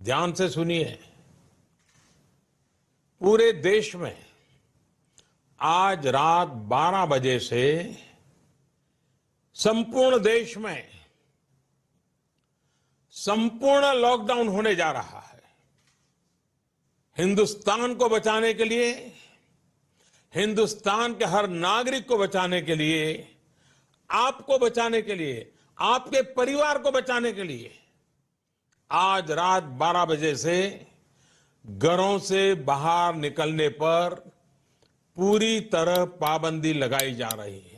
ध्यान से सुनिए। पूरे देश में आज रात 12 बजे से संपूर्ण देश में संपूर्ण लॉकडाउन होने जा रहा है। हिंदुस्तान को बचाने के लिए, हिंदुस्तान के हर नागरिक को बचाने के लिए, आपको बचाने के लिए, आपके परिवार को बचाने के लिए आज रात 12 बजे से घरों से बाहर निकलने पर पूरी तरह पाबंदी लगाई जा रही है।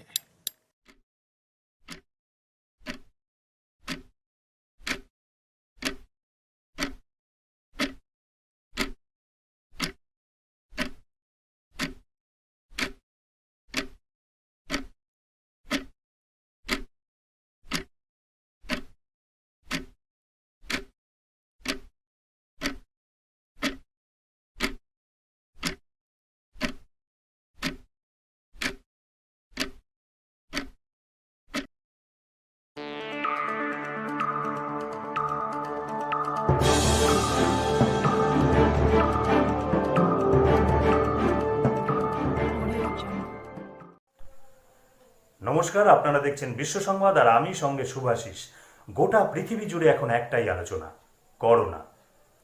নমস্কার, আপনারা দেখছেন বিশ্ব সংবাদ আর আমি সঙ্গে শুভাশিস। গোটা পৃথিবী জুড়ে এখন একটাই আলোচনা, করোনা।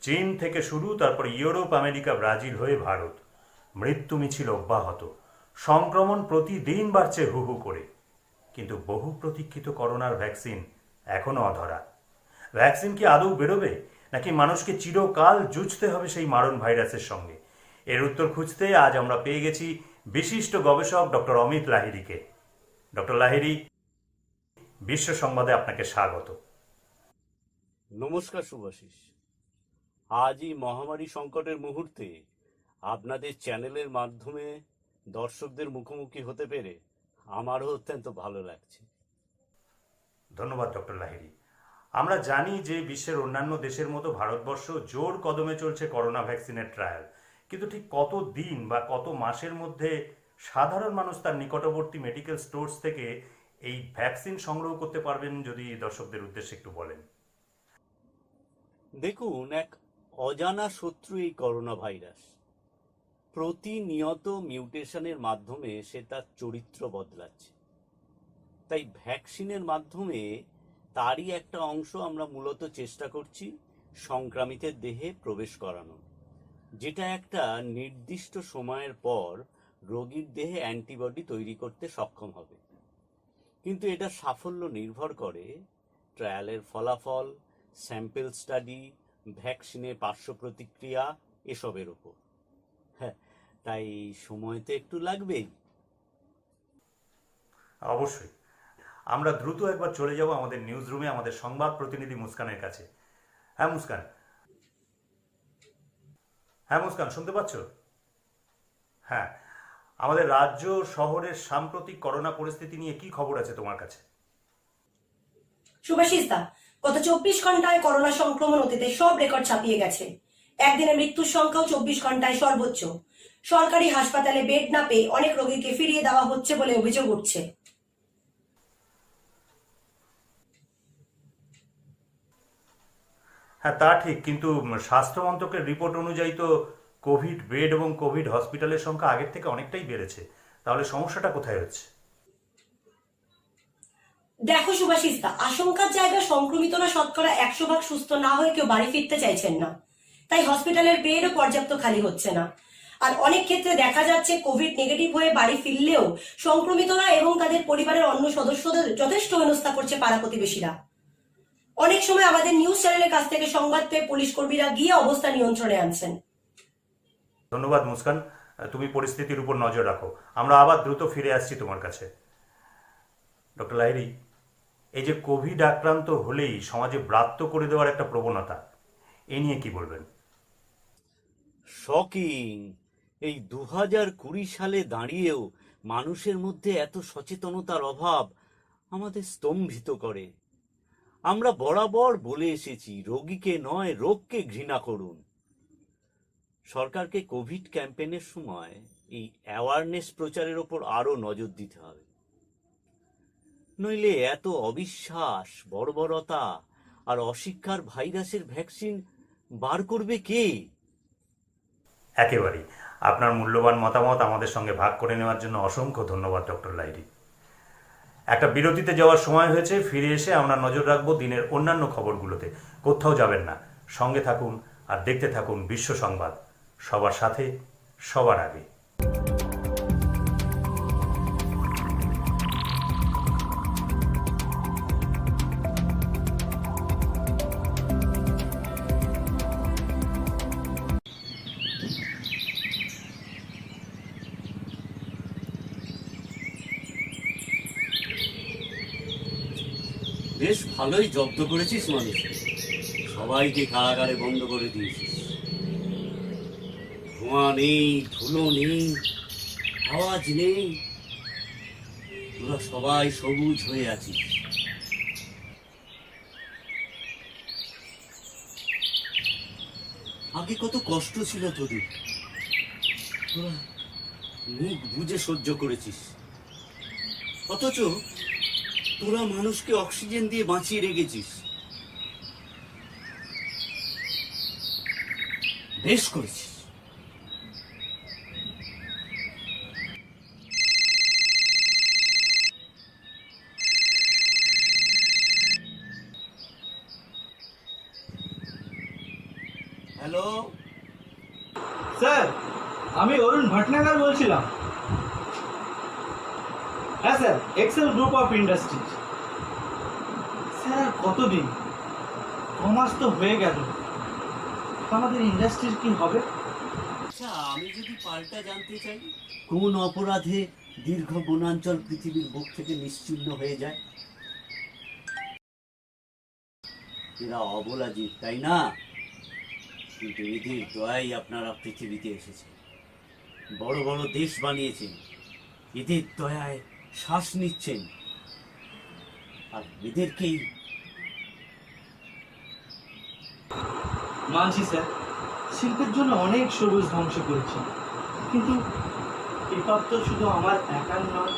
চীন থেকে শুরু, তারপর ইউরোপ, আমেরিকা, ব্রাজিল হয়ে ভারত। মৃত্যু মিছিল অব্যাহত, সংক্রমণ প্রতিদিন বাড়ছে হু হু করে। কিন্তু বহু প্রতীক্ষিত করোনার ভ্যাকসিন এখনো অধরা। ভ্যাকসিন কি আদৌ বেরোবে, নাকি মানুষকে চিরকাল যুঝতে হবে সেই মারণ ভাইরাসের সঙ্গে? এর উত্তর খুঁজতে আজ আমরা পেয়ে গেছি বিশিষ্ট গবেষক ডক্টর অমিত লাহিড়ীকে। ডক্টর লাহিড়ী, বিশ্ব সংবাদে আপনাকে স্বাগত। নমস্কার শুভাশিস। আজ এই মহামারী সংকটের মুহূর্তে আপনাদের চ্যানেলের মাধ্যমে দর্শকদের মুখোমুখি হতে পেরে আমারও অত্যন্ত ভালো লাগছে। ধন্যবাদ ডক্টর লাহিড়ী। আমরা জানি যে বিশ্বের অন্যান্য দেশের মতো ভারতবর্ষ জোর কদমে চলছে করোনা ভ্যাকসিনের ট্রায়াল, কিন্তু ঠিক কত দিন বা কত মাসের মধ্যে সাধারণ মানুষ তার নিকটবর্তী মেডিকেল স্টোরস থেকে এই ভ্যাকসিন সংগ্রহ করতে পারবেন, যদি দর্শকদের উদ্দেশ্যে একটু বলেন। দেখুন, এক অজানা শত্রু এই করোনা ভাইরাস। প্রতিনিয়ত মিউটেশনের মাধ্যমে সে তার চরিত্র বদলাচ্ছে। তাই ভ্যাকসিনের মাধ্যমে তারই একটা অংশ আমরা মূলত চেষ্টা করছি সংক্রামিতের দেহে প্রবেশ করানো, যেটা একটা নির্দিষ্ট সময়ের পর রোগীর দেহে অ্যান্টিবডি তৈরি করতে সক্ষম হবে। কিন্তু এটা সাফল্য নির্ভর করে ট্রায়ালের ফলাফল, স্যাম্পল স্টাডি, ভ্যাকসিনের পার্শ্ব প্রতিক্রিয়া এসবের উপর। হ্যাঁ, তাই সময় তো একটু লাগবেই। অবশ্যই। আমরা দ্রুত একবার চলে যাব আমাদের নিউজ রুমে, আমাদের সংবাদ প্রতিনিধি মুস্কানের কাছে। হ্যাঁ মুস্কান, শুনতে পাচ্ছ? হ্যাঁ, আমাদের রাজ্য শহরের সাম্প্রতিক করোনা পরিস্থিতি নিয়ে কি খবর আছে তোমার কাছে? শুভাশিস দা, গত 24 ঘন্টায় করোনা সংক্রমণ অতীতে সব রেকর্ড ছাপিয়ে গেছে। একদিনে মৃত্যুর সংখ্যাও 24 ঘন্টায় সর্বোচ্চ। সরকারি হাসপাতালে বেড না পেয়ে অনেক রোগীকে ফিরিয়ে দেওয়া হচ্ছে বলে অভিযোগ উঠছে। হ্যাঁ, তা ঠিক, কিন্তু স্বাস্থ্য মন্ত্রকের রিপোর্ট অনুযায়ী তো কোভিড বেড এবং কোভিড হসপিটালের সংখ্যা আগের থেকে অনেকটাই বেড়েছে। তাহলে সমস্যাটা কোথায় হচ্ছে? দেখো শুভাশিস দা, আশঙ্কার জায়গা সংক্রমিতরা শতকরা 100% সুস্থ না হয়ে কেউ বাড়ি ফিরতে চাইছেন না। তাই হসপিটালের বেডও পর্যাপ্ত খালি হচ্ছে না। আর অনেক ক্ষেত্রে দেখা যাচ্ছে কোভিড নেগেটিভ হয়ে বাড়ি ফিরলেও সংক্রমিতরা এবং তাদের পরিবারের অন্য সদস্যদের যথেষ্ট হেনস্থা করছে পাড়া প্রতিবেশীরা। অনেক সময় আমাদের নিউজ চ্যানেলের কাছ থেকে সংবাদ পেয়ে পুলিশ কর্মীরা গিয়ে অবস্থা নিয়ন্ত্রণে আনছেন। ধন্যবাদ মুস্কান, তুমি পরিস্থিতির উপর নজর রাখো। আমরা আবার দ্রুত ফিরে আসছি তোমার কাছে। ডক্টর লাহিড়ী, এই যে কোভিড আক্রান্ত হলেই সমাজে ব্রাত্য করে দেওয়ার একটা প্রবণতা, এ নিয়ে কি বলবেন? শকিং! এই 2020 সালে দাঁড়িয়েও মানুষের মধ্যে এত সচেতনতার অভাব আমাদের স্তম্ভিত করে। আমরা বরাবর বলে এসেছি, রোগীকে নয় রোগকে ঘৃণা করুন। সরকারকে কোভিড ক্যাম্পেইনের সময় এই অ্যাওয়ারনেস প্রচারের ওপর আরো নজর দিতে হবে। নইলে এত অবিশ্বাস, বর্বরতা আর অশিক্ষার ভাইরাসের ভ্যাকসিন বার করবে কে? একেবারেই। আপনার মূল্যবান মতামত আমাদের সঙ্গে ভাগ করে নেওয়ার জন্য অসংখ্য ধন্যবাদ ডক্টর লাহিড়ী। একটা বিরতিতে যাওয়ার সময় হয়েছে, ফিরে এসে আমরা নজর রাখবো দিনের অন্যান্য খবরগুলোতে। কোথাও যাবেন না, সঙ্গে থাকুন আর দেখতে থাকুন বিশ্ব সংবাদ, সবার সাথে সবার আগে। বেশ ভালোই জব্দ করেছিস মানুষ, সবাইকে কারাগারে বন্ধ করে দিয়েছিস। ধোঁয়া নেই, ধুলো নেই, আওয়াজ নেই, তোরা সবাই সবুজ হয়ে আছিস। আগে কত কষ্ট ছিল তোদের, তোরা মুখ বুজে সহ্য করেছিস, অথচ তোরা মানুষকে অক্সিজেন দিয়ে বাঁচিয়ে রেখেছিস। বেশ করেছিস। হ্যালো স্যার, আমি অরুণ ভটনাগর বলছিলাম। হ্যাঁ sir, Excel group of industries. Sir আর কতদিন? কমাস তো হয়ে গেল, আমাদের ইন্ডাস্ট্রির কি হবে? আচ্ছা, আমি যদি পাল্টা জানতে চাই, কোন অপরাধে দীর্ঘ বনাঞ্চল পৃথিবীর বুক থেকে নিশ্চিহ্ন হয়ে যায়? এরা অবলা জীব, তাই না? কিন্তু এদের দয়াই আপনারা পৃথিবীতে এসেছেন, বড় বড় দেশ বানিয়েছেন, এদের দয়ায় শ্বাস নিচ্ছেন, আর এদেরকেই মানছি স্যার, শিল্পের জন্য অনেক সবুজ ধ্বংস করেছি, কিন্তু এবার তো শুধু আমার একার নয়।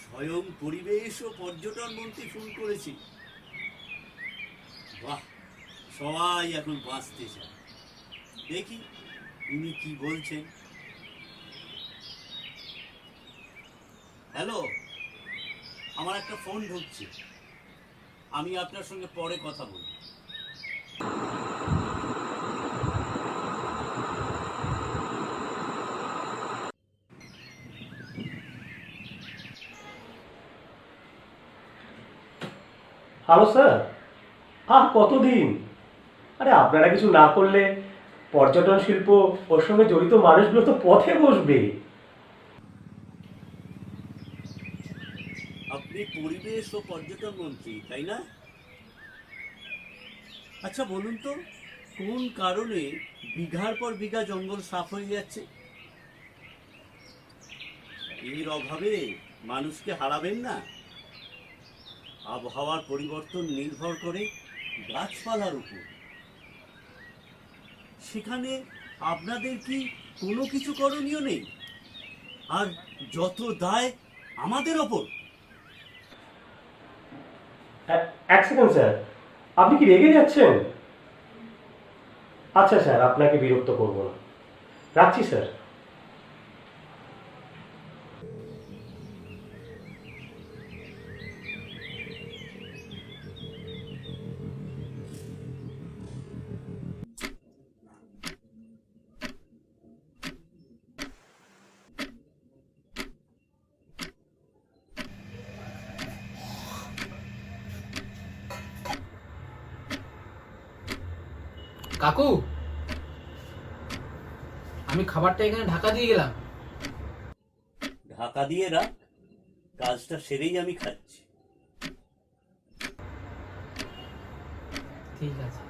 স্বয়ং পরিবেশ ও পর্যটন মন্ত্রী ফোন করেছে। বাহ, সবাই এখন বাঁচতে চায়। দেখি উনি কি বলছেন। হ্যালো, আমার একটা ফোন ঢুকছে, আমি আপনার সঙ্গে পরে কথা বলব। হ্যালো স্যার, আর কতদিন? আরে আপনারা কিছু না করলে পর্যটন শিল্প ওর সঙ্গে জড়িত মানুষগুলো তো পথে বসবে। আপনি পরিবেশ ও পর্যটন মন্ত্রী, তাই না? আচ্ছা বলুন তো, কোন কারণে বিঘার পর বিঘা জঙ্গল সাফ হয়ে যাচ্ছে? এর অভাবে মানুষকে হারাবেন না। আবহাওয়ার পরিবর্তন নির্ভর করে গাছপালার উপর। সেখানে আপনাদের কি কোনো কিছু করণীয় নেই? আর যত দায় আমাদের ওপর। এক সেকেন্ড স্যার, আপনি কি রেগে যাচ্ছেন? আচ্ছা স্যার, আপনাকে বিরক্ত করব না, রাখছি স্যার। কাকু, আমি খাবারটা এখানে ঢাকা দিয়ে গেলাম। ঢাকা দিয়ে রাখ, কাজটা সেরেই আমি খাচ্ছি। ঠিক আছে।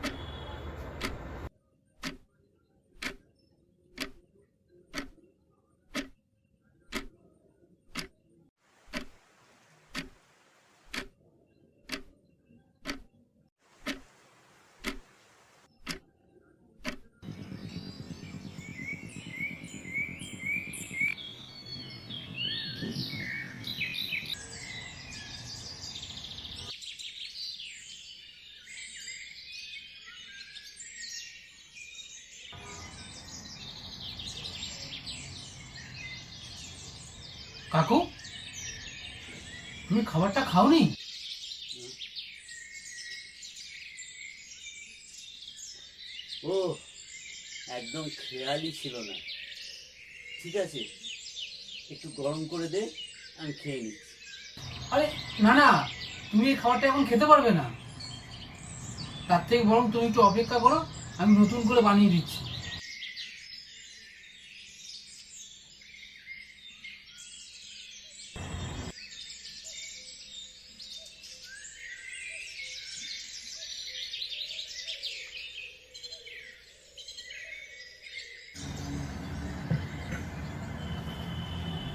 কাকু, তুমি খাবারটা খাওনি? ও, একদম খেয়ালই ছিল না। ঠিক আছে, একটু গরম করে দে, আমি খেয়ে নিচ্ছি। আরে না না, তুমি এই খাবারটা এখন খেতে পারবে না। তার থেকে বরং তুমি একটু অপেক্ষা করো, আমি নতুন করে বানিয়ে দিচ্ছি।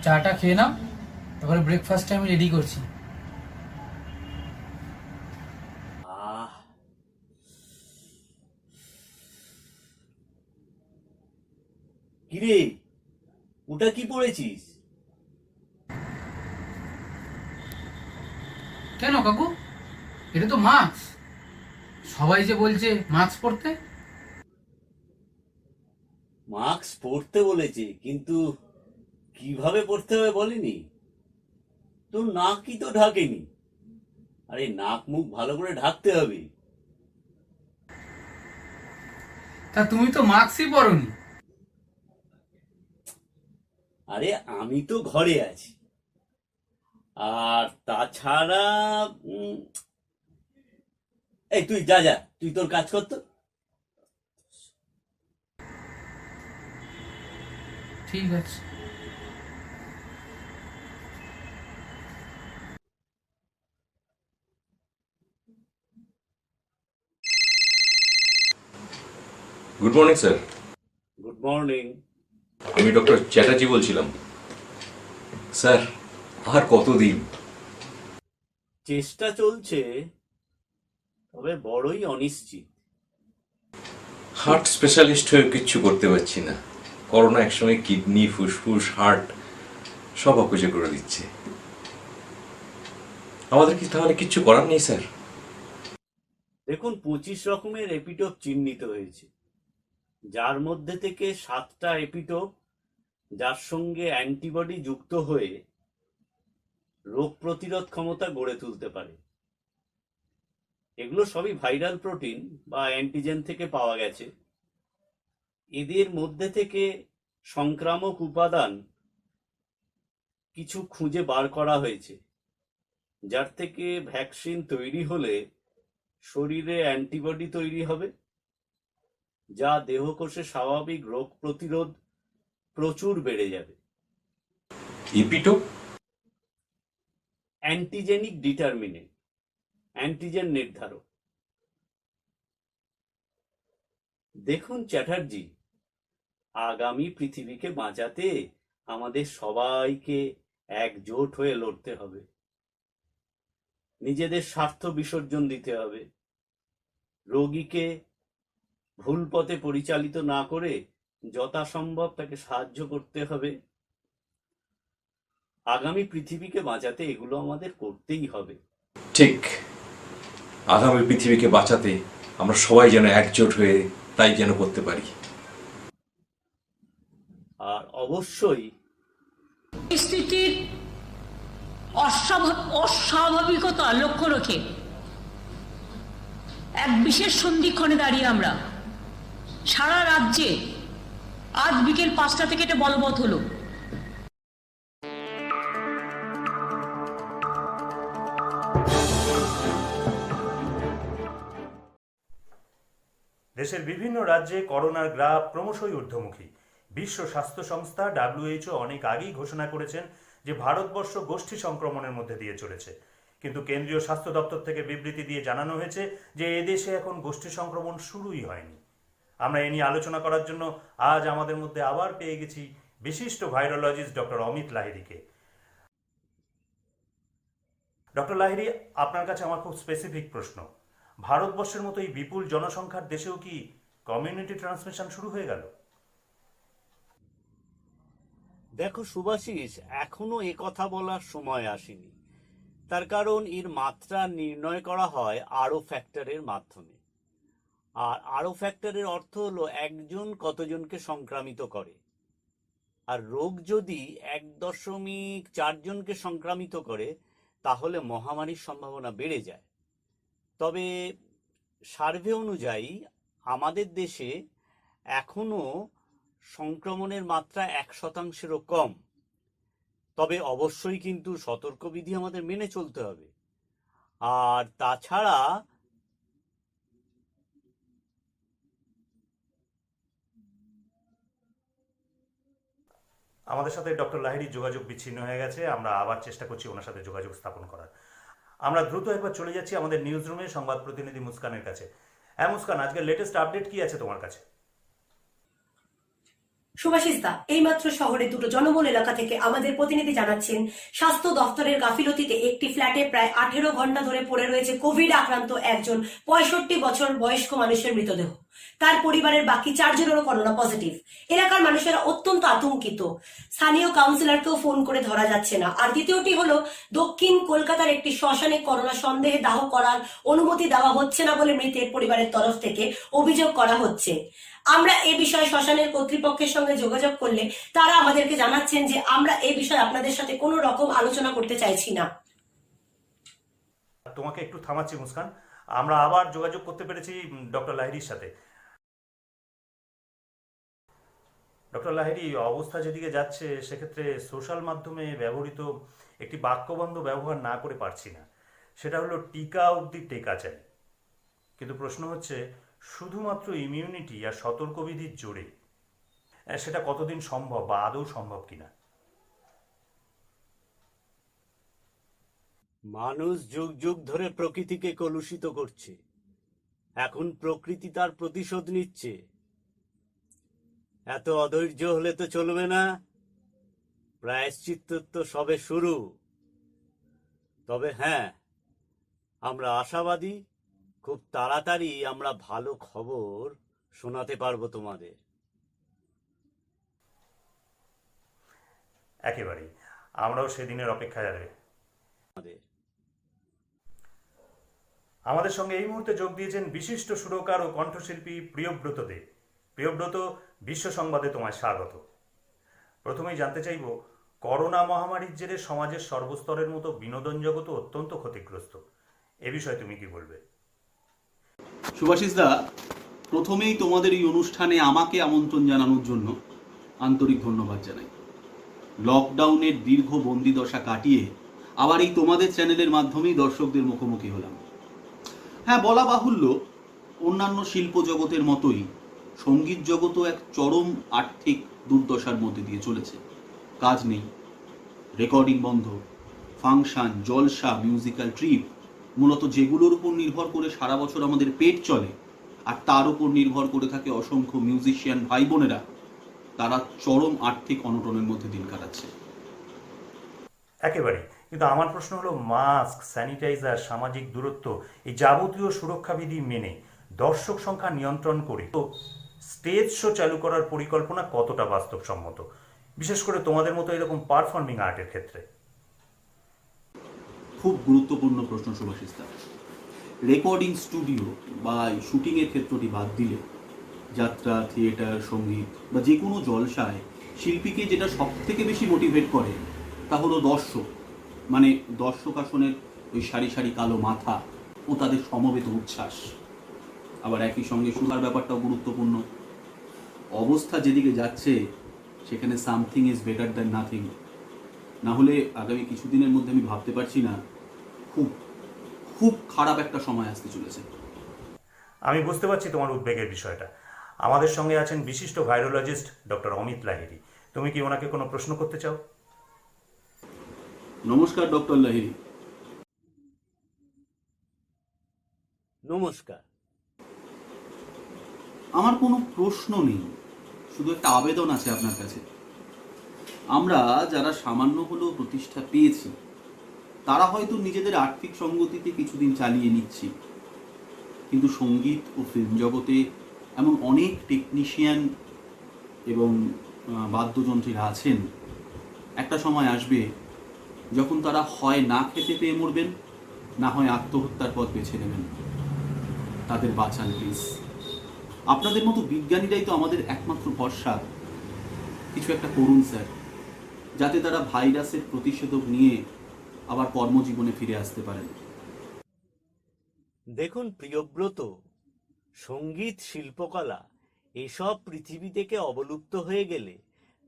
চাটা খেয়ে নাও, তারপরে ব্রেকফাস্টটা আমি রেডি করছি। আহ, কিরে, ওটা কি পড়েছিস? কেন কাকু, এটা তো মাস্ক। সবাই যে বলছে মাস্ক পরতে। মাস্ক পরতে বলেছে, কিন্তু কিভাবে পরতে হবে বলেনি। তোর নাকই তো ঢাকেনি। আরে নাক মুখ ভালো করে ঢাকতে হবে। তা তুমি তো মাস্কই পরোনি। আরে আমি তো ঘরে আছি, আর তাছাড়া এই তুই যা যা, তুই তোর কাজ কর তো। ঠিক আছে। Good morning sir. Good morning. আমি ডক্টর চ্যাটার্জি বলছিলাম। স্যার, আর কতদিন? চেষ্টা চলছে, তবে বড়ই অনিশ্চিত। হার্ট স্পেশালিস্ট হয়ে কিচ্ছু করতে পারছি না। করোনা একসময় কিডনি, ফুসফুস, হার্ট সব অকেজো করে দিচ্ছে। আমাদের কি তাহলে কিচ্ছু করার নেই স্যার? দেখুন, 25 রকমের এপিটোপ চিহ্নিত হয়েছে, যার মধ্যে থেকে 7টা এপিটোপ যার সঙ্গে অ্যান্টিবডি যুক্ত হয়ে রোগ প্রতিরোধ ক্ষমতা গড়ে তুলতে পারে। এগুলো সবই ভাইরাল প্রোটিন বা অ্যান্টিজেন থেকে পাওয়া গেছে। এদের মধ্যে থেকে সংক্রামক উপাদান কিছু খুঁজে বার করা হয়েছে, যার থেকে ভ্যাকসিন তৈরি হলে শরীরে অ্যান্টিবডি তৈরি হবে, যা দেহকোষে স্বাভাবিক রোগ প্রতিরোধ প্রচুর বেড়ে যাবে। ইপিটোপ? অ্যান্টিজেনিক ডিটারমিনেন্ট, অ্যান্টিজেন নির্ধারক। দেখুন চ্যাটার্জি, আগামী পৃথিবীকে বাঁচাতে আমাদের সবাইকে একজোট হয়ে লড়তে হবে। নিজেদের স্বার্থ বিসর্জন দিতে হবে। রোগীকে ভুল পথে পরিচালিত না করে যথাসম্ভব তাকে সাহায্য করতে হবে। আগামী পৃথিবীকে বাঁচাতে এগুলো আমাদের করতেই হবে। ঠিক। আগামী পৃথিবীকে বাঁচাতে আমরা সবাই যেন একজোট হয়ে তাই যেন করতে পারি। আর অবশ্যই পরিস্থিতির অস্বাভাবিকতা লক্ষ্য রেখে এক বিশেষ সন্ধিক্ষণে দাঁড়িয়ে আমরা সারা রাজ্যে আজ বিকেল 5টা থেকে এটা বলবৎ হলো। দেশের বিভিন্ন রাজ্যে করোনার গ্রাফ ক্রমশই ঊর্ধ্বমুখী। বিশ্ব স্বাস্থ্য সংস্থা WHO অনেক আগেই ঘোষণা করেছেন যে ভারতবর্ষ গোষ্ঠী সংক্রমণের মধ্যে দিয়ে চলেছে, কিন্তু কেন্দ্রীয় স্বাস্থ্য দপ্তর থেকে বিবৃতি দিয়ে জানানো হয়েছে যে এদেশে এখন গোষ্ঠী সংক্রমণ শুরুই হয়নি। আমরা এ নিয়ে আলোচনা করার জন্য আজ আমাদের মধ্যে আবার পেয়ে গেছি বিশিষ্ট ভাইরোলজিস্ট ডক্টর অমিত লাহিড়ীকে। ডক্টর লাহিড়ী, আপনার কাছে আমার খুব স্পেসিফিক প্রশ্ন। ভারতবর্ষের মতো এই বিপুল জনসংখ্যার দেশেও কি কমিউনিটি ট্রান্সমিশন শুরু হয়ে গেল? দেখো সুভাষিস, এখনো এ কথা বলার সময় আসেনি। তার কারণ এর মাত্রা নির্ণয় করা হয় আরও ফ্যাক্টরের মাধ্যমে। আর আরও ফ্যাক্টরের অর্থ হলো একজন কতজনকে সংক্রামিত করে। আর রোগ যদি 1.4 জনকে সংক্রামিত করে তাহলে মহামারীর সম্ভাবনা বেড়ে যায়। তবে সার্ভে অনুযায়ী আমাদের দেশে এখনো সংক্রমণের মাত্রা 1%-ও কম। তবে অবশ্যই কিন্তু সতর্কবিধি আমাদের মেনে চলতে হবে। আর তাছাড়া আমাদের সাথে ডক্টর লাহিড়ীর যোগাযোগ বিচ্ছিন্ন হয়ে গেছে। আমরা আবার চেষ্টা করছি ওনার সাথে যোগাযোগ স্থাপন করার। আমরা দ্রুত একবার চলে যাচ্ছি আমাদের নিউজ রুমে সংবাদ প্রতিনিধি মুস্কানের কাছে। হ্যাঁ মুস্কান, আজকের লেটেস্ট আপডেট কি আছে তোমার কাছে? সুভাষিসদা, এইমাত্র শহরের দুটো জনবহুল এলাকা থেকে আমাদের প্রতিনিধি জানাচ্ছেন স্বাস্থ্য দফতরের গাফিলতিতে একটি ফ্ল্যাটে প্রায় 18 ঘন্টা ধরে পড়ে রয়েছে কোভিড আক্রান্ত একজন 65 বছর বয়স্ক মানুষের মৃতদেহ। তার পরিবারের বাকি 4 জনেরও করোনা পজিটিভ। এলাকার মানুষেরা অত্যন্ত আতঙ্কিত। স্থানীয় কাউন্সিলরকেও ফোন করে ধরা যাচ্ছে না। আর দ্বিতীয়টি হলো দক্ষিণ কলকাতার একটি শ্মশানে করোনা সন্দেহে দাহ করার অনুমতি দেওয়া হচ্ছে না বলে মৃতের পরিবারের তরফ থেকে অভিযোগ করা হচ্ছে। আমরা এ বিষয়ে শ্মশানের কর্তৃপক্ষের সঙ্গে যোগাযোগ করলে তারা আমাদেরকে জানাচ্ছেন যে আমরা এই বিষয়ে আপনাদের সাথে কোনো রকম আলোচনা করতে চাইছি না। তোমাকে একটু থামাচ্ছি মুস্কান, আমরা আবার যোগাযোগ করতে পেরেছি ডক্টর লাহিড়ীর সাথে। ডক্টর লাহিড়ী, অবস্থা যেদিকে যাচ্ছে সেক্ষেত্রে সোশ্যাল মাধ্যমে ব্যবহৃত একটি বাক্যবন্ধ ব্যবহার না করে পারছি না। সেটা হলো টিকা অবধি টেকা চাই। কিন্তু প্রশ্ন হচ্ছে শুধুমাত্র ইমিউনিটি আর সতর্কবিধির জোরে সেটা কতদিন সম্ভব বা আদৌ সম্ভব কিনা। মানুষ যুগ যুগ ধরে প্রকৃতিকে কলুষিত করছে, এখন প্রকৃতি তার প্রতিশোধ নিচ্ছে। এত অধৈর্য হলে তো চলবে না। প্রায়শ্চিত্ত তো সবে শুরু। তবে হ্যাঁ, আমরা আশাবাদী খুব তাড়াতাড়ি আমরা ভালো খবর শোনাতে পারবো তোমাদের। একেবারেই, আমরাও সেদিনের অপেক্ষায় রয়েছি। আমাদের সঙ্গে এই মুহূর্তে যোগ দিয়েছেন বিশিষ্ট সুরকার ও কণ্ঠশিল্পী প্রিয়ব্রত দে। প্রিয়ব্রত, বিশ্ব সংবাদে তোমায় স্বাগত। প্রথমেই জানতে চাইব, করোনা মহামারীর জেরে সমাজের সর্বস্তরের মতো বিনোদন জগৎও অত্যন্ত ক্ষতিগ্রস্ত। এ বিষয়ে তুমি কি বলবে? সুভাষিসদা, প্রথমেই তোমাদের এই অনুষ্ঠানে আমাকে আমন্ত্রণ জানানোর জন্য আন্তরিক ধন্যবাদ জানাই। লকডাউনের দীর্ঘ বন্দিদশা কাটিয়ে আবার এই তোমাদের চ্যানেলের মাধ্যমেই দর্শকদের মুখোমুখি হলাম। হ্যাঁ, বলা বাহুল্য, অন্যান্য শিল্প জগতের মতোই সঙ্গীত জগতও এক চরম আর্থিক দুর্দশার মধ্যে দিয়ে চলেছে। কাজ নেই, রেকর্ডিং বন্ধ, ফাংশন, জলসা, মিউজিক্যাল ট্রিপ, মূলত যেগুলোর উপর নির্ভর করে সারা বছর আমাদের পেট চলে আর তার উপর নির্ভর করে থাকে অসংখ্য মিউজিশিয়ান ভাই বোনেরা, তারা চরম আর্থিক অনটনের মধ্যে দিন কাটাচ্ছে। একেবারে, কিন্তু আমার প্রশ্ন হলো, মাস্ক, স্যানিটাইজার, সামাজিক দূরত্ব, এই যাবতীয় সুরক্ষাবিধি মেনে দর্শক সংখ্যা নিয়ন্ত্রণ করে তো স্টেজ শো চালু করার পরিকল্পনা কতটা বাস্তবসম্মত, বিশেষ করে তোমাদের মতো এরকম পারফর্মিং আর্টের ক্ষেত্রে? খুব গুরুত্বপূর্ণ প্রশ্ন সুভাষিসদা। রেকর্ডিং স্টুডিও বা শুটিংয়ের ক্ষেত্রটি বাদ দিলে যাত্রা, থিয়েটার, সঙ্গীত বা যে কোনো জলসায় শিল্পীকে যেটা সব থেকে বেশি মোটিভেট করে তা হলো দর্শক, মানে দর্শক আসনের ওই সারি সারি কালো মাথা ও তাদের সমবেত উচ্ছ্বাস। আবার একই সঙ্গে শোনার ব্যাপারটাও গুরুত্বপূর্ণ। অবস্থা যেদিকে যাচ্ছে সেখানে something is better than nothing. না হলে আগামী কিছুদিনের মধ্যে আমি ভাবতে পারছি না, খুব খুব খারাপ একটা সময় আসতে চলেছে। আমি বুঝতে পারছি তোমার উদ্বেগের বিষয়টা। আমাদের সঙ্গে আছেন বিশিষ্ট ভাইরোলজিস্ট ডক্টর অমিত লাহিড়ী। তুমি কি ওনাকে কোনো প্রশ্ন করতে চাও? নমস্কার ডক্টর লাহিড়ী। নমস্কার। আমার কোনো প্রশ্ন নেই, শুধু একটা আবেদন আছে আপনার কাছে। আমরা যারা সামান্য হলেও প্রতিষ্ঠা পেয়েছি তারা হয়তো নিজেদের আর্থিক সঙ্গতিতে কিছুদিন চালিয়ে নিচ্ছি, কিন্তু সঙ্গীত ও ফিল্ম জগতে এমন অনেক টেকনিশিয়ান এবং বাদ্যযন্ত্রীরা আছেন, একটা সময় আসবে যখন তারা হয় না খেতে পেয়ে মরবেন, না হয় আত্মহত্যার পথ বেছে নেবেন। তাদের বাঁচান প্লিজ। আপনাদের মতো বিজ্ঞানীরাই তো আমাদের একমাত্র ভরসা। কিছু একটা করুন স্যার, যাতে তারা ভাইরাসের প্রতিষেধক নিয়ে আবার কর্মজীবনে ফিরে আসতে পারেন। দেখুন প্রিয়ব্রত, সঙ্গীত, শিল্পকলা এসব পৃথিবী থেকে অবলুপ্ত হয়ে গেলে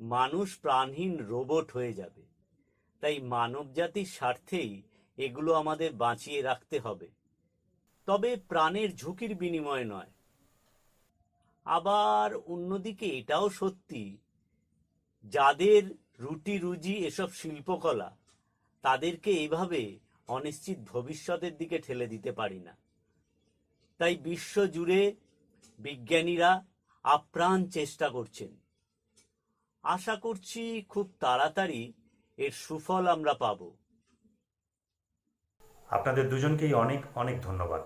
মানুষ প্রাণহীন রোবট হয়ে যাবে। তাই মানবজাতির স্বার্থেই এগুলো আমাদের বাঁচিয়ে রাখতে হবে, তবে প্রাণের ঝুঁকির বিনিময়ে নয়। আবার অন্যদিকে এটাও সত্যি, যাদের রুটি রুজি এসব শিল্পকলা, তাদেরকে এইভাবে অনিশ্চিত ভবিষ্যতের দিকে ঠেলে দিতে পারি না। তাই বিশ্ব জুড়ে বিজ্ঞানীরা আপ্রাণ চেষ্টা করছেন। আশা করছি খুব তাড়াতাড়ি এর সুফল আমরা পাব। আপনাদের দুজনকেই অনেক অনেক ধন্যবাদ।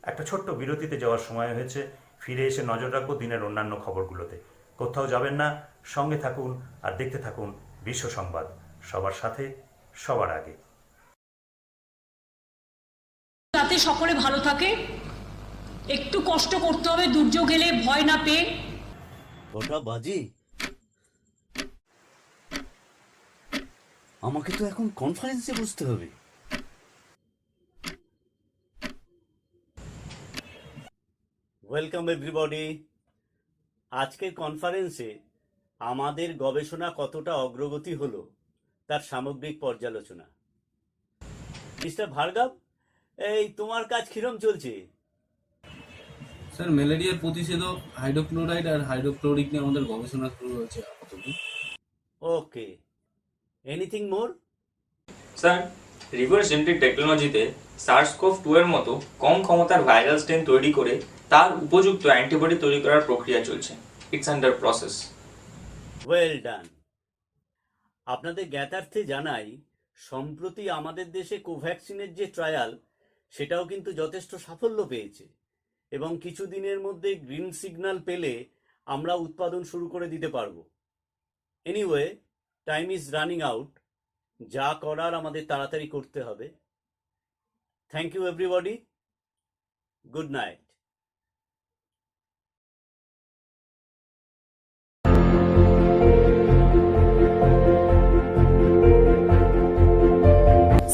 একটা ছোট্ট বিরতিতে যাওয়ার সময় হয়েছে। ফিরে এসে নজর রাখবো দিনের অন্যান্য খবরগুলোতে। কোথাও যাবেন না, সঙ্গে থাকুন আর দেখতে থাকুন বিশ্ব সংবাদ, সবার সাথে সবার আগে। যাতে সকলে ভালো থাকে, একটু কষ্ট করতে হবে দুর্যোগ এলে ভয় না পেয়ে। ওটা বাজি, আমাকে তো এখন কনফারেন্সে বসতে হবে। Welcome everybody. আজকের কনফারেন্সে আমাদের গবেষণা কতটা অগ্রগতি হলো তার সামগ্রিক পর্যালোচনা। মিস্টার ভার্গব, এই তোমার কাজ কিরম চলছে? স্যার, ম্যালেরিয়ার প্রতিষেধক হাইড্রোক্লোরাইড আর হাইড্রোক্লোরিক নিয়ে আমাদের গবেষণা শুরু হয়েছে আপাতত। Okay, anything more? Sir, reverse genetic টেকনোলজিতে SARS-CoV-2 এর মতো কম ক্ষমতার ভাইরাল স্টেন তৈরি করে তার উপযুক্ত অ্যান্টিবডি তৈরি করার প্রক্রিয়া চলছে। It's under process. Well done. আপনাদের জ্ঞাতার্থে জানাই, সম্প্রতি আমাদের দেশে কোভ্যাক্সিনের যে ট্রায়াল, সেটাও কিন্তু যথেষ্ট সাফল্য পেয়েছে এবং কিছুদিনের মধ্যে গ্রিন সিগন্যাল পেলে আমরা উৎপাদন শুরু করে দিতে পারবো। Anyway, time is running out. যা করার আমাদের তাড়াতাড়ি করতে হবে। Thank you everybody. Good night.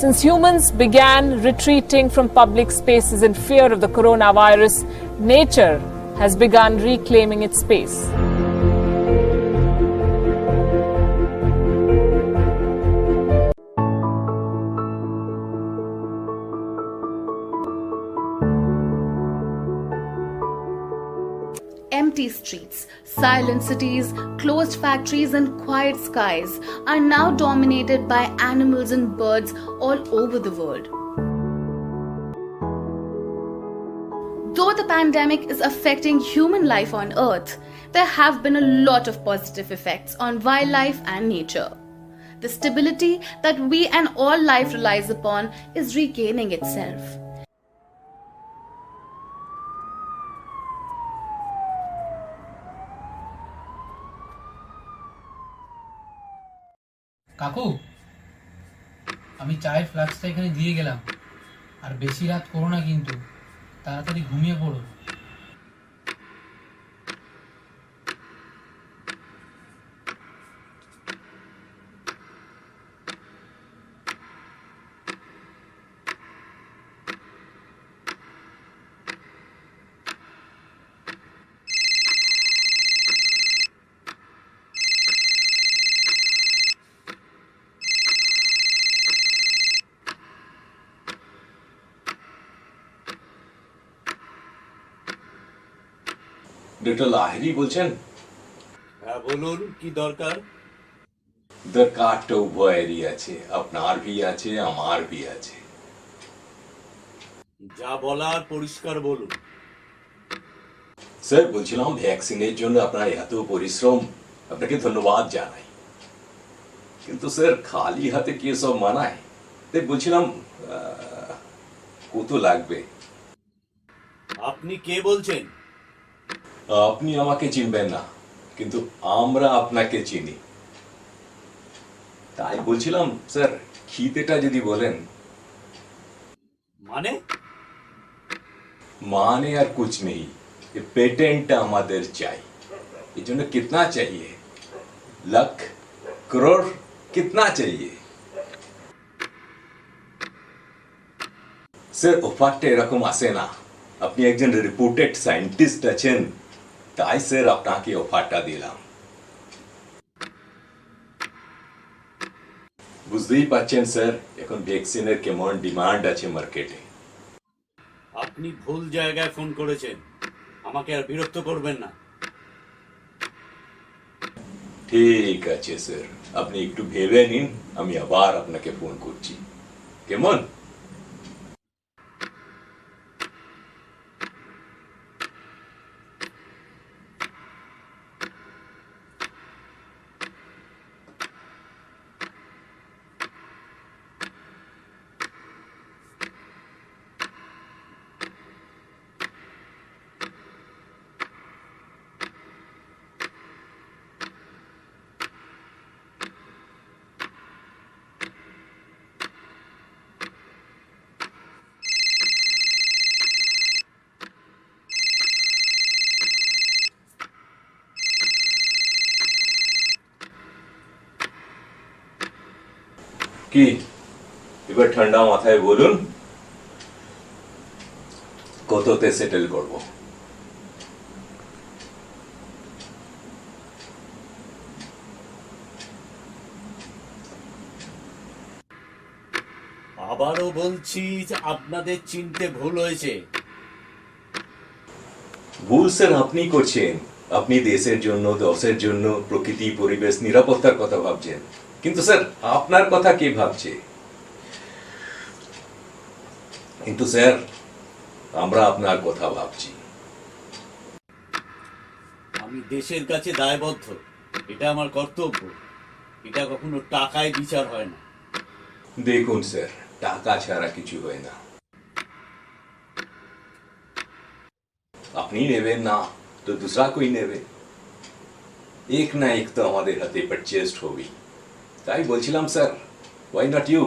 Since humans began retreating from public spaces in fear of the coronavirus, nature has begun reclaiming its space. Empty streets, silent cities, closed factories and quiet skies are now dominated by animals and birds all over the world. Though the pandemic is affecting human life on Earth, there have been a lot of positive effects on wildlife and nature. The stability that we and all life relies upon is regaining itself. কাকু, আমি চায়ের ফ্লাক্সটা এখানে দিয়ে গেলাম। আর বেশি রাত করো না কিন্তু, তাড়াতাড়ি ঘুমিয়ে পড়ো। ডক্টর লাহিড়ী বলছেন? হ্যাঁ বলুন, কি দরকার? দরকারটা উভয়েরই আছে, আপনার ভি আছে, আমার ভি আছে। যা বলার পরিষ্কার বলুন। স্যার, বলছিলাম ভ্যাকসিনের জন্য আপনার এত পরিশ্রম, আপনাকে ধন্যবাদ জানাই। কিন্তু স্যার, খালি হাতে কি সব মানায়? তাই বলছিলাম কত লাগবে? আপনি কে বলছেন? আপনি আমাকে চিনবেন না, কিন্তু আমরা আপনাকে চিনি। তাই বলছিলাম স্যার, খিতেটা যদি বলেন। মানে আর কুছ নেই, পেটেন্টটা আমাদের চাই। এই জন্য কিতনা চাইয়ে? লাখ করোড় কিতনা চাইয়ে? স্যার অফারটা এরকম আসে না। আপনি একজন রিপুটেড সায়েন্টিস্ট আছেন, তাই স্যার আপনাকে অফারটা দিলাম। বুঝতেই পারছেন স্যার এখন ভ্যাকসিনের কেমন ডিমান্ড আছে মার্কেটে। আপনি ভুল জায়গায় ফোন করেছেন, আমাকে আর বিরক্ত করবেন না। ঠিক আছে স্যার, আপনি একটু ভেবে নিন, আমি আবার আপনাকে ফোন করছি, কেমন? কি এবার ঠান্ডা মাথায় বলুন কততে সেটেল করব? আবারও বলছি যে আপনাদের চিনতে ভুল হয়েছে। ভুল স্যার আপনি করছেন। আপনি দেশের জন্য, দশের জন্য, প্রকৃতি, পরিবেশ, নিরাপত্তার কথা ভাবছেন, কিন্তু স্যার আপনার কথা কে ভাবছে? কিন্তু স্যার আমরা আপনার কথা ভাবছি। আমি দেশের কাছে দায়বদ্ধ, এটা আমার কর্তব্য। এটা কখনো টাকায় বিচার হয় না। দেখুন স্যার, টাকা ছাড়া কিছু হয় না। আপনি নেবেন না তো दूसरा कोई নেবে, এক না এক তো আমাদের হাতে পারচেজড হবে। তাই বলছিলাম sir, why not you?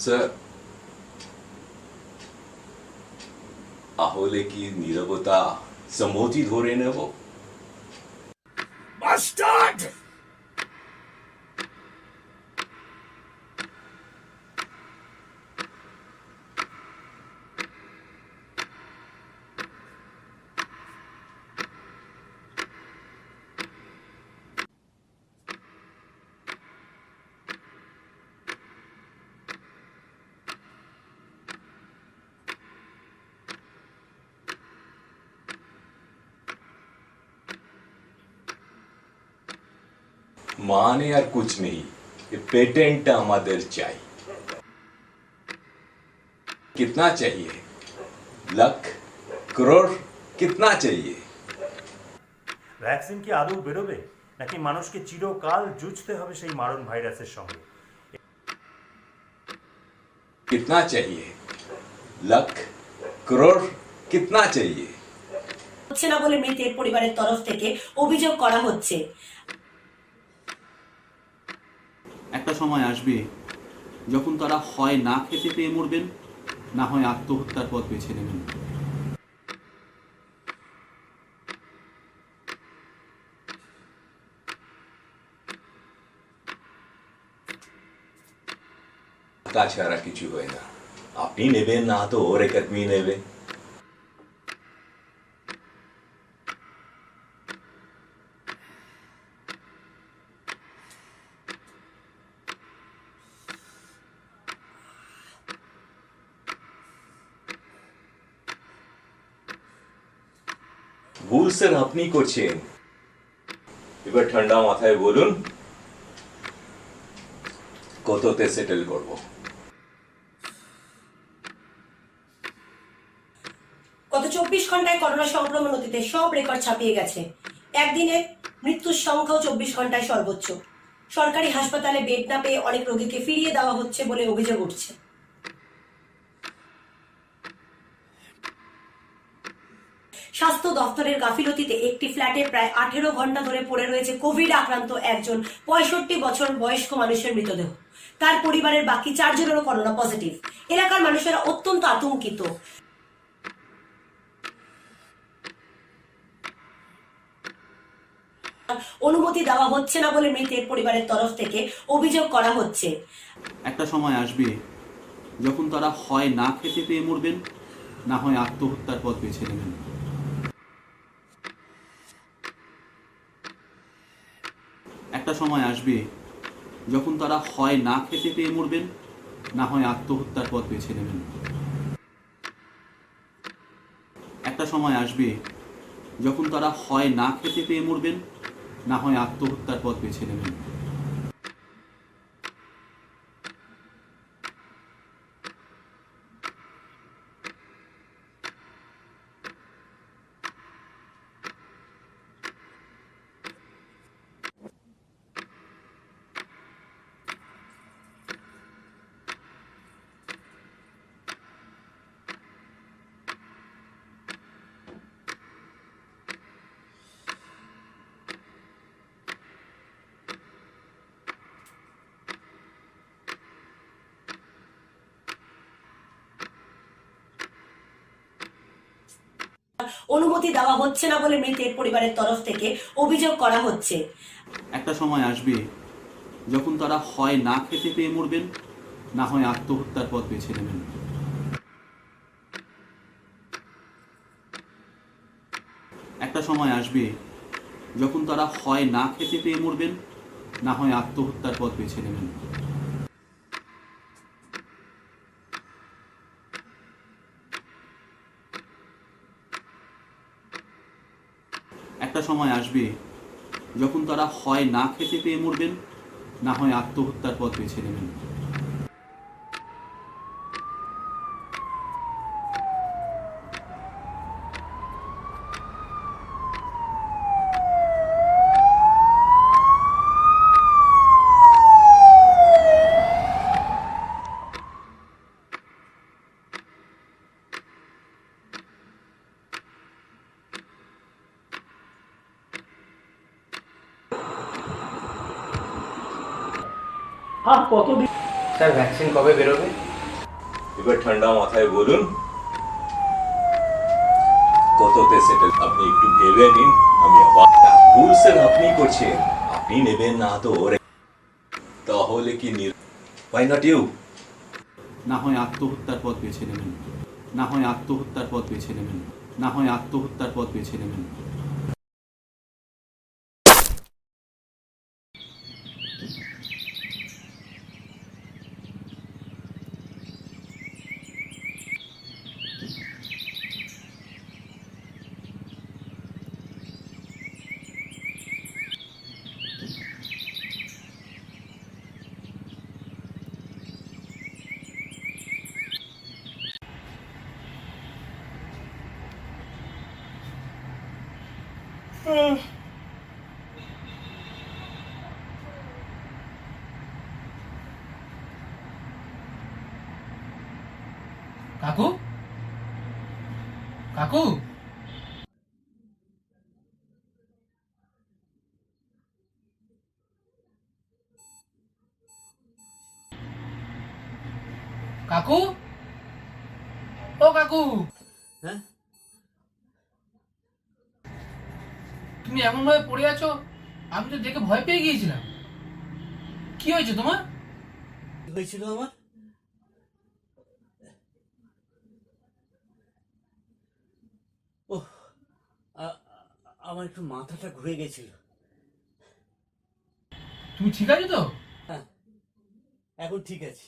Sir তাহলে কি নীরবতা সম্মতি ধরে নেব? বাস্টার্ড! माने यार कुछ नहीं, ये पेटेंट আমাদের চাই। कितना चाहिए? लाख करोड़ कितना चाहिए? ভ্যাকসিন কি আদৌ বেরোবে, নাকি মানুষকে চিরকাল যুঝতে হবে সেই মারণ ভাইরাসের সঙ্গে? कितना चाहिए? लाख करोड़ कितना चाहिए? হচ্ছে না বলে মৃতের পরিবারের তরফ থেকে অভিযোগ করা হচ্ছে। একটা সময় আসবে যখন তারা হয় না খেতে পেয়ে মরবেন, না হয় আত্মহত্যার পথ বেছে নেবেন। তাছাড়া কিছু হয় না। আপনি নেবেন না তো ওর এক আদমি নেবে। ভুল স্যার আপনি করছেন। এবার ঠান্ডা মাথায় বলুন কততে সেটেল করব? গত 24 ঘন্টায় করোনা সংক্রমণ অতীতে সব রেকর্ড ছাপিয়ে গেছে। একদিনে মৃত্যুর সংখ্যাও 24 ঘন্টায় সর্বোচ্চ। সরকারি হাসপাতালে বেড না পেয়ে অনেক রোগীকে ফিরিয়ে দেওয়া হচ্ছে বলে অভিযোগ উঠছে। স্বাস্থ্য দফতরের গাফিলতিতে একটি ফ্ল্যাটে প্রায় 18 ঘন্টা ধরে পড়ে রয়েছে কোভিড আক্রান্ত একজন 65 বছর বয়স্ক মানুষের মৃতদেহ। তার পরিবারের বাকি 4 জনেরও করোনা পজিটিভ। এলাকার মানুষেরা অত্যন্ত আতঙ্কিত। অনুমতি দেওয়া হচ্ছে না বলে মৃতের পরিবারের তরফ থেকে অভিযোগ করা হচ্ছে। একটা সময় আসবে যখন তারা হয় না খেতে পেয়ে মরবেন, না হয় আত্মহত্যার পথ বেছে নেবেন। একটা সময় আসবে যখন তারা হয় না খেতে পেয়ে মরবেন, না হয় আত্মহত্যার পথ বেছে নেবেন। একটা সময় আসবে যখন তারা হয় না খেতে পেয়ে মরবেন, না হয় আত্মহত্যার পথ বেছে নেবেন। অনুমতি দেওয়া হচ্ছে না বলে মৃতের পরিবারের তরফ থেকে অভিযোগ করা হচ্ছে। একটা সময় আসবে যখন তারা হয় না খেতে পেয়ে মরবেন, না হয় আত্মহত্যার পথ বেছে নেবেন। একটা সময় আসবে যখন তারা হয় না খেতে পেয়ে মরবেন, না হয় আত্মহত্যার পথ বেছে নেবেন। একটা সময় আসবে যখন তারা হয় না খেতে পেয়ে মরবেন, না হয় আত্মহত্যার পথ বেছে নেবেন। আর কতদিন? স্যার ভ্যাকসিন কবে বেরোবে? এবার ঠান্ডা মাথায় বলুন কততে সেটেল। আপনি একটু ভেবে নিন, আমি আবার ভুল স্যার আপনি করছেন। আপনি নেবেন না তো ওরে, তাহলে কি why not you? না হয় আত্মহত্যার পথ বেছে নেবেন, না হয় আত্মহত্যার পথ বেছে নেবেন, না হয় আত্মহত্যার পথ বেছে নেবেন। কাকু, কাকু, কাকু, ও কাকু, হ্যাঁ তুমি এমন ভাবে পড়ে আছো, আমি তো দেখে ভয় পেয়ে গিয়েছিলাম। কি হয়েছে তোমার? কি হয়েছিল আমার? ও আমার একটু মাথাটা ঘুরে গেছিল। তুমি ঠিক আছো তো? হ্যাঁ এখন ঠিক আছে।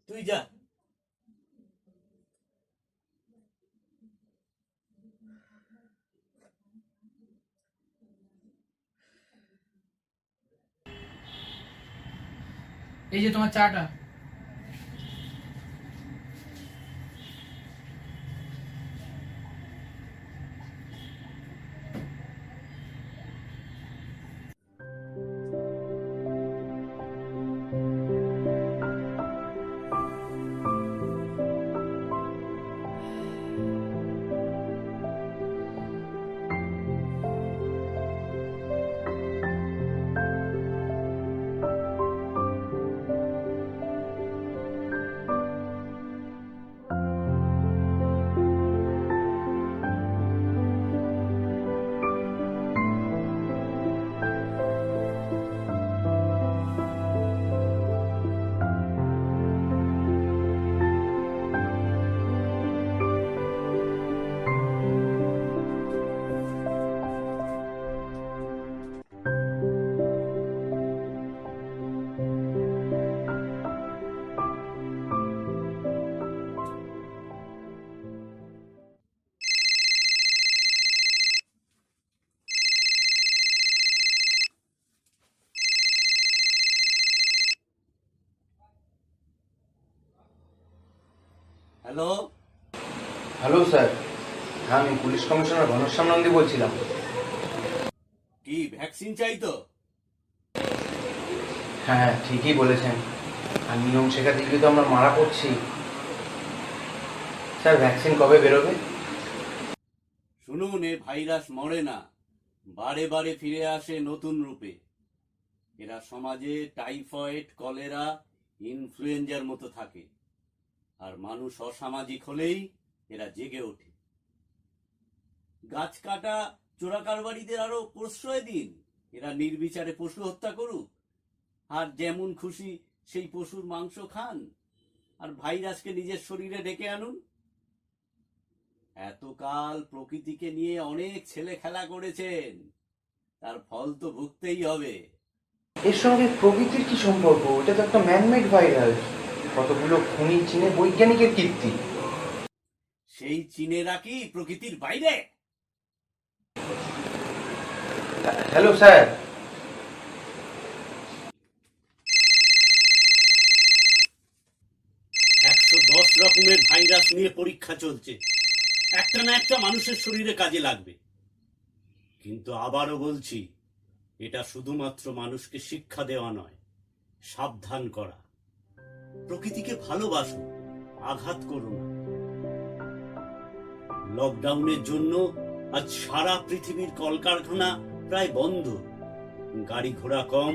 তুই যা। এই যে তোমার চাটা। হ্যালো, হ্যালো স্যার, হ্যাঁ আমি পুলিশ কমিশনার ঘনশ্যাম নন্দী বলছিলাম। কি ভ্যাকসিন চাই তো? হ্যাঁ ঠিকই বলেছেন, আর নিয়ম শেখাতে গিয়ে তো আমরা মারা পড়ছি। স্যার ভ্যাকসিন কবে বেরোবে? শুনুন, এ ভাইরাস মরে না, বারে বারে ফিরে আসে নতুন রূপে। এরা সমাজে টাইফয়েড, কলেরা, ইনফ্লুয়েঞ্জার মতো থাকে, আর মানুষ অসামাজিক হলেই এরা জেগে ওঠে। গাছ কাটা চোরাকারবারিদের আরো প্রশ্রয় দিন, এরা নির্বিচারে পশু হত্যা করুক, আর যেমন খুশি সেই পশুর মাংস খান, আর ভাইরাসকে নিজের শরীরে ডেকে আনুন। এতকাল প্রকৃতিকে নিয়ে অনেক ছেলে খেলা করেছেন, তার ফল তো ভুগতেই হবে। এর সঙ্গে প্রকৃতির কি সম্পর্ক? এটা তো একটা ম্যানমেড ভাইরাস, কতগুলো খুনি চীনে বৈজ্ঞানিকের কীর্তি। সেই চীনেরা কি প্রকৃতির বাইরে? Hello sir. রকমের ভাইরাস নিয়ে পরীক্ষা চলছে, একটা না একটা মানুষের শরীরে কাজে লাগবে। কিন্তু আবারও বলছি, এটা শুধুমাত্র মানুষকে শিক্ষা দেওয়া নয়, সাবধান করা। প্রকৃতিকে ভালোবাসো, আঘাত করো না। লকডাউনের জন্য আজ সারা পৃথিবীর কলকারখানা প্রায় বন্ধ, গাড়ি ঘোড়া কম,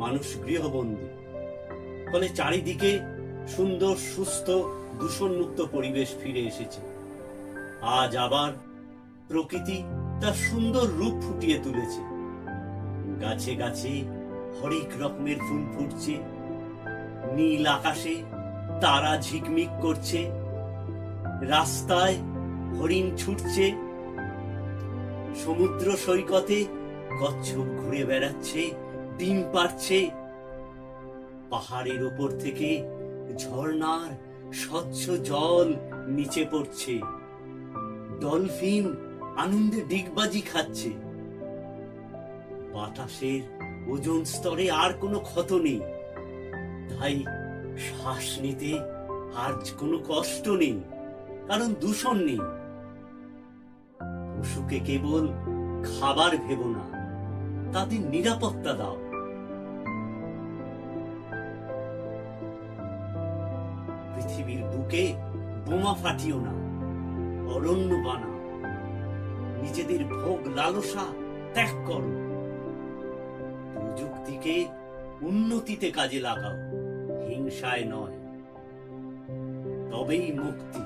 মানুষ গৃহবন্দী। ফলে চারিদিকে সুন্দর, সুস্থ, দূষণমুক্ত পরিবেশ ফিরে এসেছে। আজ আবার প্রকৃতি তার সুন্দর রূপ ফুটিয়ে তুলেছে। গাছে গাছে হরেক রকমের ফুল ফুটছে, নীল আকাশে তারা ঝিকমিক করছে, রাস্তায় হরিণ ছুটছে, সমুদ্র সৈকতে কচ্ছপ ঘুরে বেড়াচ্ছে, ডিম পাড়ছে, পাহাড়ের ওপর থেকে ঝর্ণার স্বচ্ছ জল নিচে পড়ছে, ডলফিন আনন্দে ডিগবাজি খাচ্ছে। বাতাসের ওজোন স্তরে আর কোনো ক্ষত নেই, তাই শ্বাস নিতে আর কোনো কষ্ট নেই, কারণ দূষণ নেই। পশুকে কেবল খাবার ভেবো না, তাদের নিরাপত্তা দাও। পৃথিবীর বুকে বোমা ফাটিও না, অরণ্য বানাও। নিজেদের ভোগ লালসা ত্যাগ করো, প্রযুক্তিকে উন্নতিতে কাজে লাগাও, হিংসায় নয়। তবেই মুক্তি,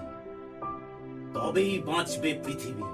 তবেই বাঁচবে পৃথিবী।